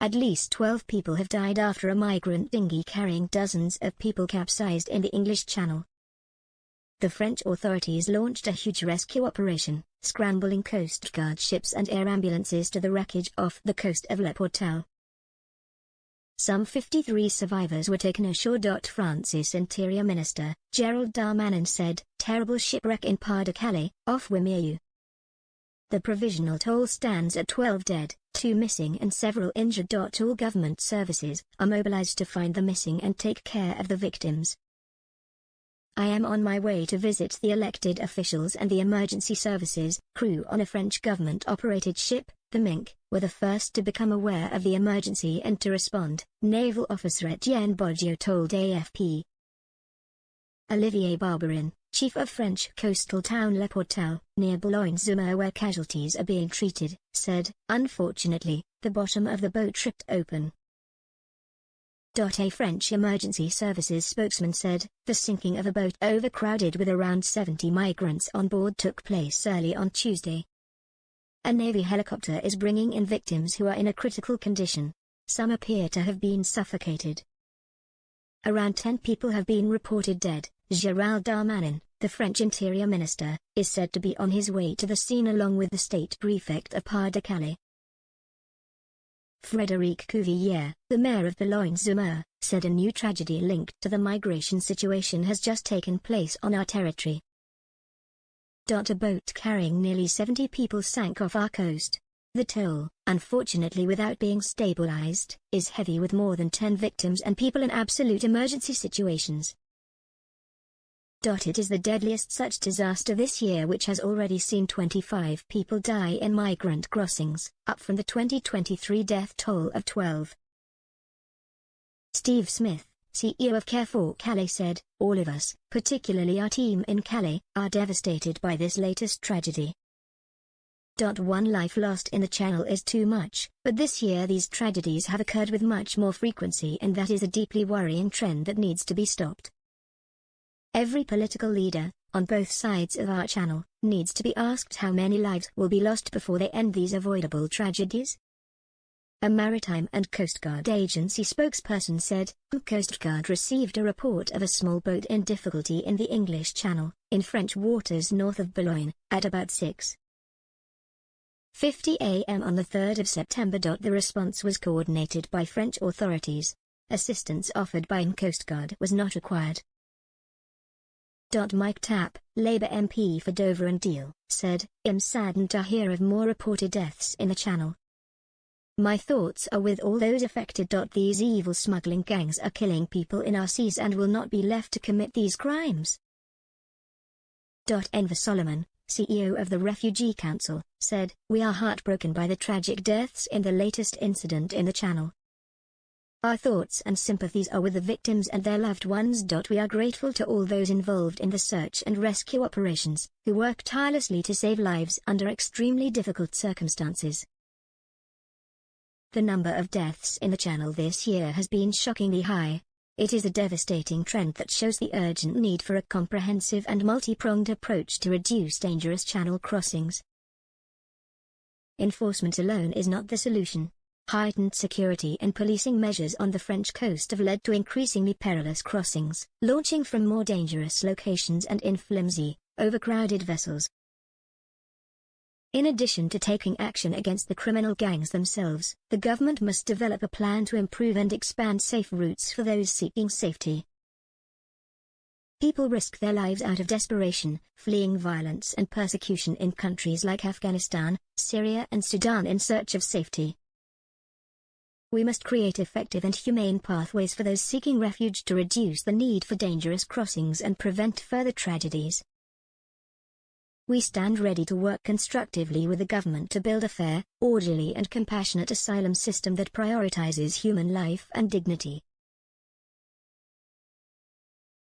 At least 12 people have died after a migrant dinghy carrying dozens of people capsized in the English Channel. The French authorities launched a huge rescue operation, scrambling Coast Guard ships and air ambulances to the wreckage off the coast of Le Portel. Some 53 survivors were taken ashore. France's Interior Minister, Gérald Darmanin said, "Terrible shipwreck in Pas-de-Calais, off Wimieux." The provisional toll stands at 12 dead, 2 missing and several injured. All government services are mobilized to find the missing and take care of the victims. "I am on my way to visit the elected officials and the emergency services." Crew on a French government-operated ship, the Mink, were the first to become aware of the emergency and to respond, Naval Officer Etienne Boggio told AFP. Olivier Barberin, chief of French coastal town Le Portel, near Boulogne-sur-Mer where casualties are being treated, said, "Unfortunately, the bottom of the boat ripped open." A French emergency services spokesman said, "The sinking of a boat overcrowded with around 70 migrants on board took place early on Tuesday. A Navy helicopter is bringing in victims who are in a critical condition. Some appear to have been suffocated. Around 10 people have been reported dead." Gérald Darmanin, the French Interior Minister, is said to be on his way to the scene along with the state prefect of Pas-de-Calais. Frédéric Cuvillier, the mayor of Boulogne-sur-Mer, said a new tragedy linked to the migration situation has just taken place on our territory. A boat carrying nearly 70 people sank off our coast. The toll, unfortunately without being stabilized, is heavy with more than 10 victims and people in absolute emergency situations. It is the deadliest such disaster this year, which has already seen 25 people die in migrant crossings, up from the 2023 death toll of 12. Steve Smith, CEO of Carrefour Calais said, "All of us, particularly our team in Calais, are devastated by this latest tragedy. One life lost in the Channel is too much, but this year these tragedies have occurred with much more frequency and that is a deeply worrying trend that needs to be stopped. Every political leader, on both sides of our Channel, needs to be asked how many lives will be lost before they end these avoidable tragedies." A Maritime and Coast Guard Agency spokesperson said, "Coast Guard received a report of a small boat in difficulty in the English Channel, in French waters north of Boulogne, at about 6:50 a.m. on the 3rd of September. The response was coordinated by French authorities. Assistance offered by Coast Guard was not required." Mike Tapp, Labour MP for Dover and Deal, said, "I'm saddened to hear of more reported deaths in the Channel. My thoughts are with all those affected. These evil smuggling gangs are killing people in our seas and will not be left to commit these crimes." Enver Solomon, CEO of the Refugee Council, said, "We are heartbroken by the tragic deaths in the latest incident in the Channel. Our thoughts and sympathies are with the victims and their loved ones. We are grateful to all those involved in the search and rescue operations, who work tirelessly to save lives under extremely difficult circumstances." The number of deaths in the Channel this year has been shockingly high. It is a devastating trend that shows the urgent need for a comprehensive and multi-pronged approach to reduce dangerous Channel crossings. Enforcement alone is not the solution. Heightened security and policing measures on the French coast have led to increasingly perilous crossings, launching from more dangerous locations and in flimsy, overcrowded vessels. In addition to taking action against the criminal gangs themselves, the government must develop a plan to improve and expand safe routes for those seeking safety. People risk their lives out of desperation, fleeing violence and persecution in countries like Afghanistan, Syria and Sudan in search of safety. We must create effective and humane pathways for those seeking refuge to reduce the need for dangerous crossings and prevent further tragedies. We stand ready to work constructively with the government to build a fair, orderly and compassionate asylum system that prioritizes human life and dignity.